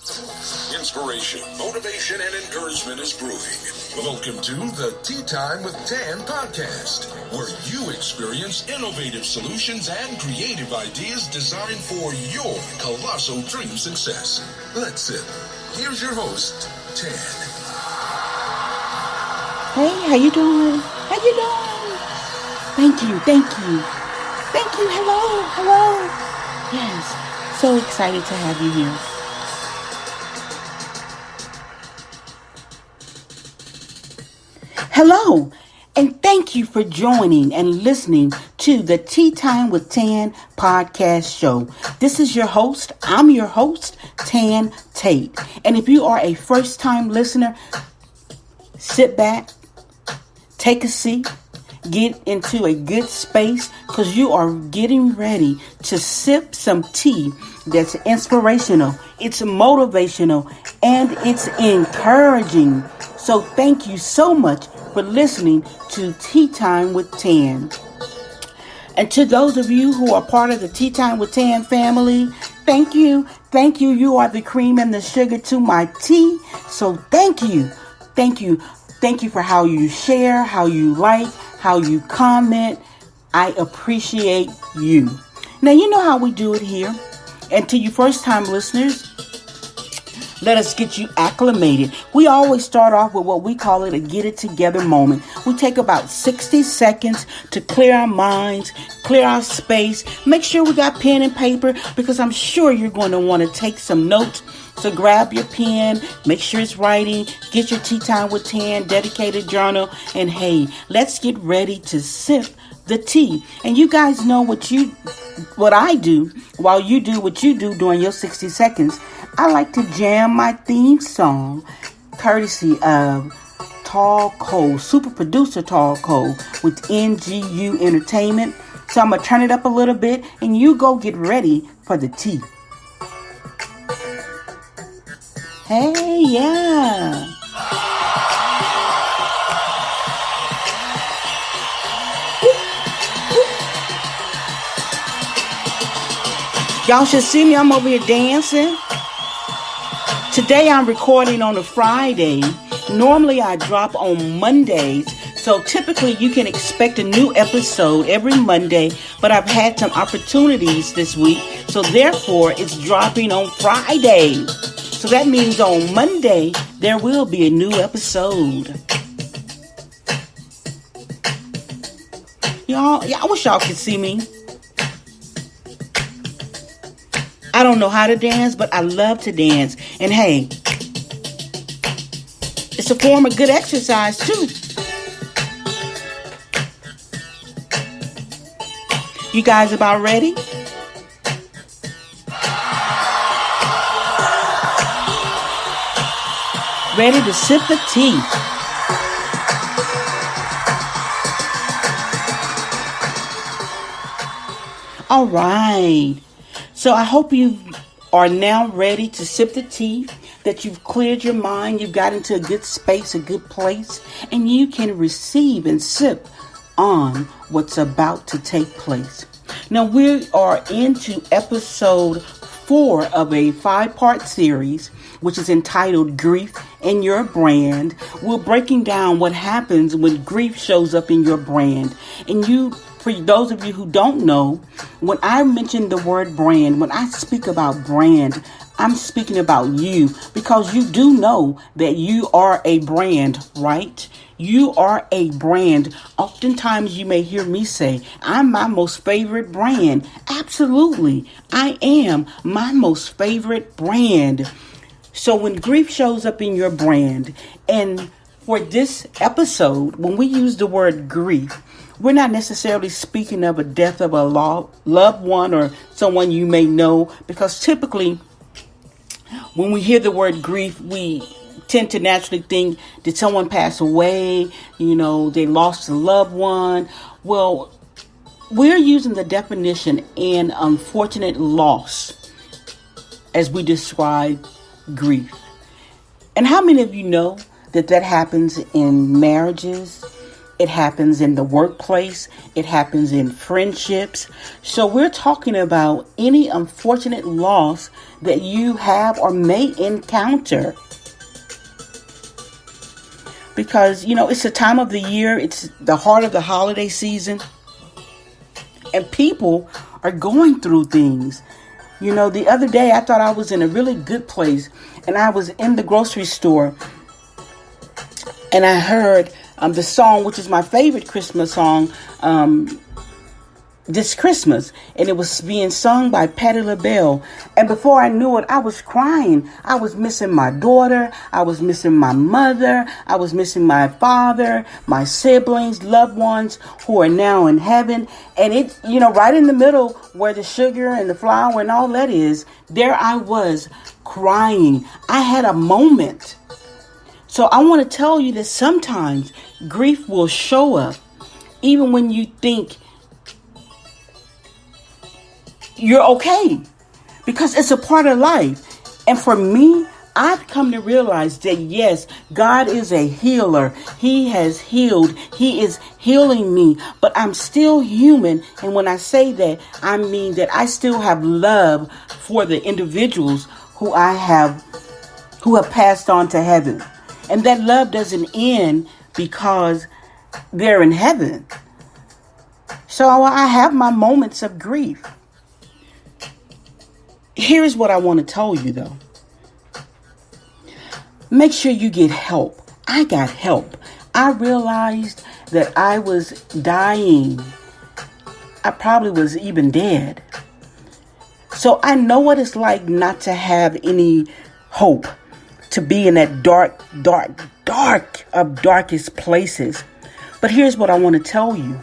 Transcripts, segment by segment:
Inspiration, motivation, and encouragement is brewing. Welcome to the Tea Time with Tan podcast, where you experience innovative solutions and creative ideas designed for your colossal dream success. Let's sip. Here's your host, Tan. Hey, how you doing? How you doing? Thank you. Hello. Yes, so excited to have you here. Hello, and thank you for joining and listening to the Tea Time with Tan podcast show. This is your host. I'm your host, Tan Tate. And if you are a first-time listener, sit back, take a seat, get into a good space, because you are getting ready to sip some tea that's inspirational, it's motivational, and it's encouraging. So thank you so much for listening to Tea Time with Tan. And to those of you who are part of the Tea Time with Tan family, thank you. You are the cream and the sugar to my tea. So thank you for how you share, how you like, how you comment. I appreciate you. Now, you know how we do it here. And to you first-time listeners, let us get you acclimated. We always start off with what we call a get it together moment. We take about 60 seconds to clear our minds, clear our space, make sure we got pen and paper, because I'm sure you're going to want to take some notes. So grab your pen, make sure it's writing, get your Tea Time with Tan dedicated journal, and hey, let's get ready to sip the tea. And you guys know what I do while you do what you do during your 60 seconds. I like to jam my theme song, courtesy of Tall Cole, super producer Tall Cole with NGU Entertainment. So I'm going to turn it up a little bit, and you go get ready for the tea. Hey, yeah. Y'all should see me. I'm over here dancing. Today I'm recording on a Friday. Normally I drop on Mondays. So typically you can expect a new episode every Monday. But I've had some opportunities this week. So therefore it's dropping on Friday. So that means on Monday there will be a new episode. I wish y'all could see me. I don't know how to dance, but I love to dance. And hey, it's a form of good exercise too. You guys about ready? Ready to sip the tea. All right. So I hope you are now ready to sip the tea, that you've cleared your mind, you've got into a good space, a good place, and you can receive and sip on what's about to take place. Now we are into episode 4 of a 5-part series, which is entitled Grief in Your Brand. We're breaking down what happens when grief shows up in your brand. And for those of you who don't know, when I mention the word brand, when I speak about brand, I'm speaking about you, because you do know that you are a brand, right? You are a brand. Oftentimes you may hear me say, I'm my most favorite brand. Absolutely. I am my most favorite brand. So when grief shows up in your brand, and for this episode, when we use the word grief, we're not necessarily speaking of a death of a loved one or someone you may know, because typically when we hear the word grief, we tend to naturally think, did someone pass away? They lost a loved one. Well, we're using the definition in unfortunate loss as we describe grief. And how many of you know that happens in marriages, It happens in the workplace. It happens in friendships. So we're talking about any unfortunate loss that you have or may encounter. Because, it's the time of the year. It's the heart of the holiday season. And people are going through things. The other day I thought I was in a really good place. And I was in the grocery store. And I heard the song, which is my favorite Christmas song, this Christmas. And it was being sung by Patti LaBelle. And before I knew it, I was crying. I was missing my daughter. I was missing my mother. I was missing my father, my siblings, loved ones who are now in heaven. And it, right in the middle where the sugar and the flour and all that is, there I was crying. I had a moment. So I want to tell you that sometimes grief will show up even when you think you're okay, because it's a part of life. And for me, I've come to realize that yes, God is a healer. He has healed. He is healing me, but I'm still human. And when I say that, I mean that I still have love for the individuals who have passed on to heaven. And that love doesn't end because they're in heaven. So I have my moments of grief. Here's what I want to tell you, though. Make sure you get help. I got help. I realized that I was dying. I probably was even dead. So I know what it's like not to have any hope, to be in that dark of darkest places. But here's what I want to tell you.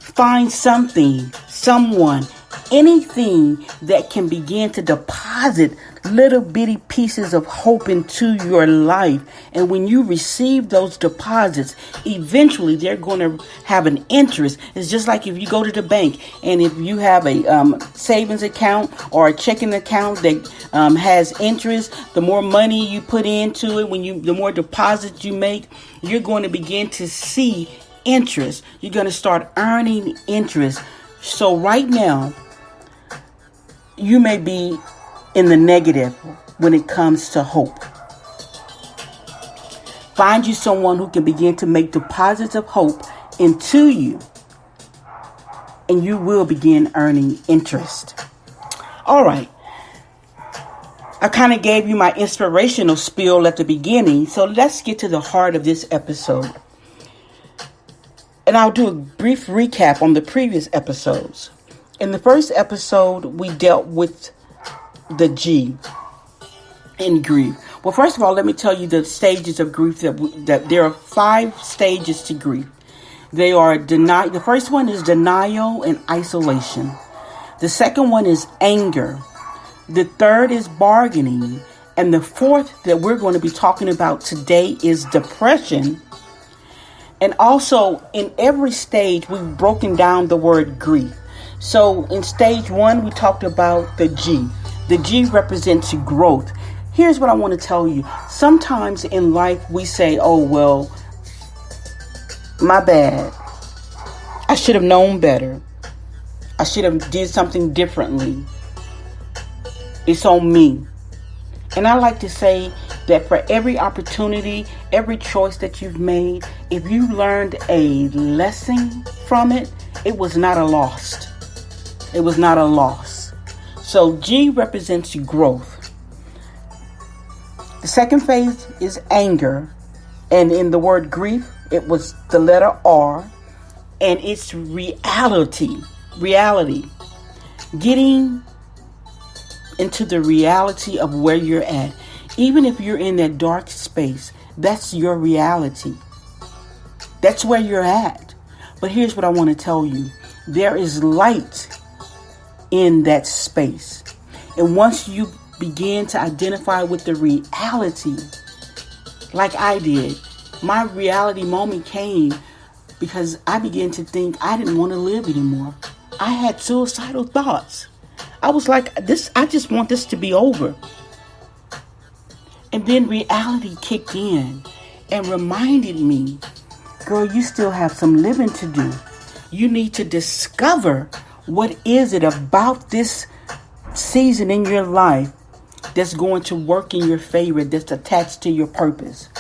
Find something, someone, anything that can begin to deposit little bitty pieces of hope into your life. And when you receive those deposits, eventually they're going to have an interest. It's just like if you go to the bank and if you have a savings account or a checking account that has interest, the more money you put into it, the more deposits you make, you're going to begin to see interest. You're going to start earning interest. So right now, you may be in the negative when it comes to hope. Find you someone who can begin to make deposits of hope into you, and you will begin earning interest. All right. I kind of gave you my inspirational spiel at the beginning, so let's get to the heart of this episode. And I'll do a brief recap on the previous episodes. In the first episode, we dealt with the G in grief. Well, first of all, let me tell you the stages of grief that there are 5 stages to grief. They are the first one is denial and isolation. The second one is anger. The third is bargaining. And the fourth that we're going to be talking about today is depression. And also in every stage, we've broken down the word grief. So in stage 1, we talked about the G. The G represents growth. Here's what I want to tell you. Sometimes in life we say, oh, well, my bad. I should have known better. I should have did something differently. It's on me. And I like to say that for every opportunity, every choice that you've made, if you learned a lesson from it, it was not a loss. It was not a loss. So G represents growth. The second phase is anger. And in the word grief, it was the letter R. And it's reality. Getting into the reality of where you're at. Even if you're in that dark space, that's your reality. That's where you're at. But here's what I want to tell you. There is light in that space. And once you begin to identify with the reality, like I did, my reality moment came because I began to think I didn't want to live anymore. I had suicidal thoughts. I was like, I just want this to be over. And then reality kicked in and reminded me girl, you still have some living to do. You need to discover what is it about this season in your life that's going to work in your favor, that's attached to your purpose.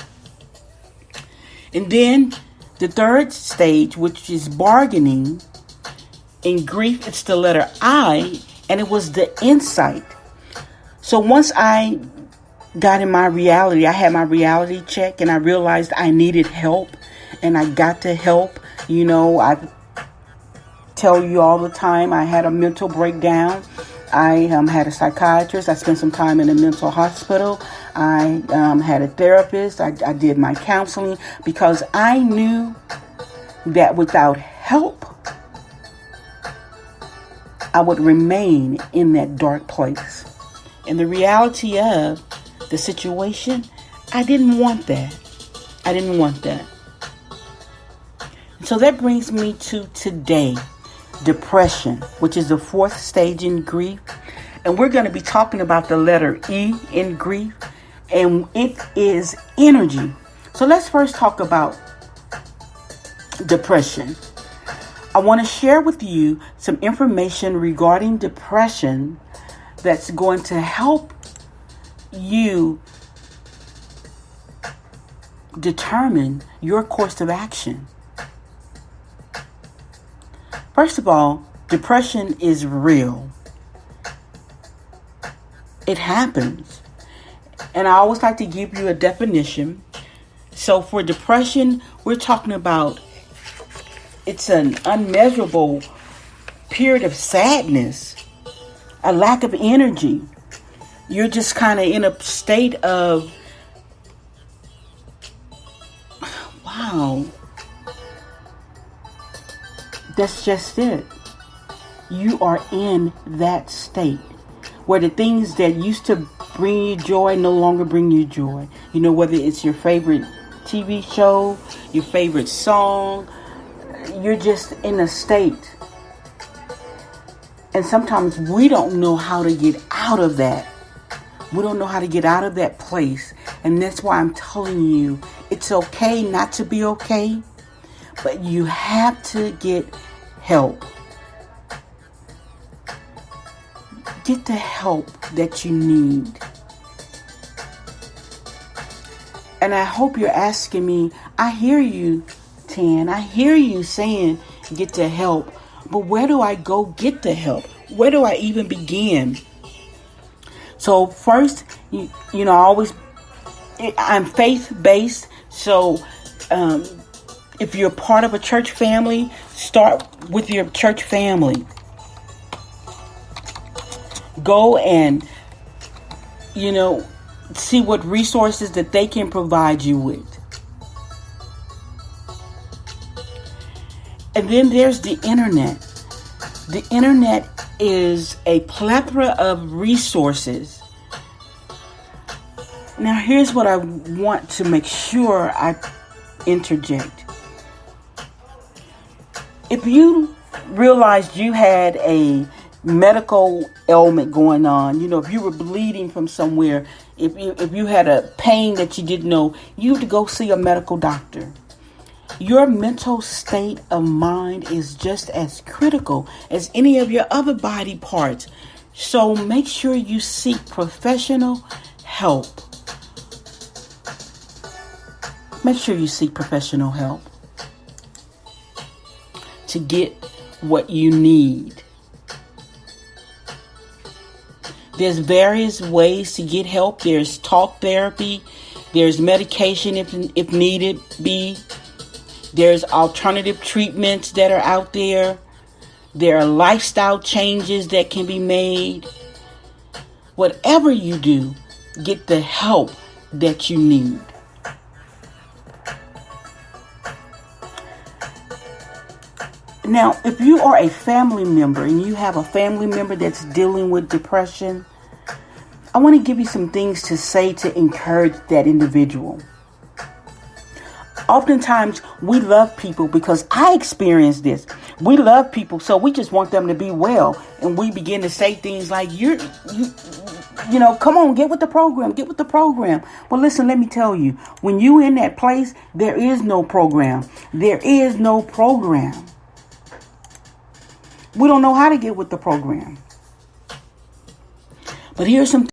And then the third stage, which is bargaining. In grief, it's the letter I, and it was the insight. So once I got in my reality, I had my reality check, and I realized I needed help, and I got the help. I tell you all the time, I had a mental breakdown. I had a psychiatrist. I spent some time in a mental hospital. I had a therapist. I did my counseling because I knew that without help, I would remain in that dark place. And the reality of the situation, I didn't want that. So that brings me to today, depression, which is the fourth stage in grief. And we're going to be talking about the letter E in grief, and it is energy. So let's first talk about depression. I want to share with you some information regarding depression that's going to help you determine your course of action. First of all, depression is real. It happens. And I always like to give you a definition. So for depression, we're talking about it's an unmeasurable period of sadness, a lack of energy. You're just kind of in a state of, wow, that's just it. You are in that state where the things that used to bring you joy no longer bring you joy. Whether it's your favorite TV show, your favorite song, you're just in a state. And sometimes we don't know how to get out of that. We don't know how to get out of that place. And that's why I'm telling you, it's okay not to be okay, but you have to get help. Get the help that you need. And I hope you're asking me, I hear you, Tan. I hear you saying get the help. But where do I go get the help? Where do I even begin? So first, I'm faith-based. So if you're part of a church family, start with your church family. Go and, see what resources that they can provide you with. And then there's the internet. The internet is a plethora of resources. Now, here's what I want to make sure I interject. If you realized you had a medical ailment going on, if you were bleeding from somewhere, if you had a pain that you didn't know, you had to go see a medical doctor. Your mental state of mind is just as critical as any of your other body parts. So make sure you seek professional help. Make sure you seek professional help to get what you need. There's various ways to get help. There's talk therapy. There's medication if needed be. There's alternative treatments that are out there. There are lifestyle changes that can be made. Whatever you do, get the help that you need. Now, if you are a family member and you have a family member that's dealing with depression, I want to give you some things to say to encourage that individual. Oftentimes, we love people because I experienced this. We love people, so we just want them to be well. And we begin to say things like, Come on, get with the program. Get with the program. Well, listen, let me tell you, when you in that place, there is no program. There is no program. We don't know how to get with the program. But here's some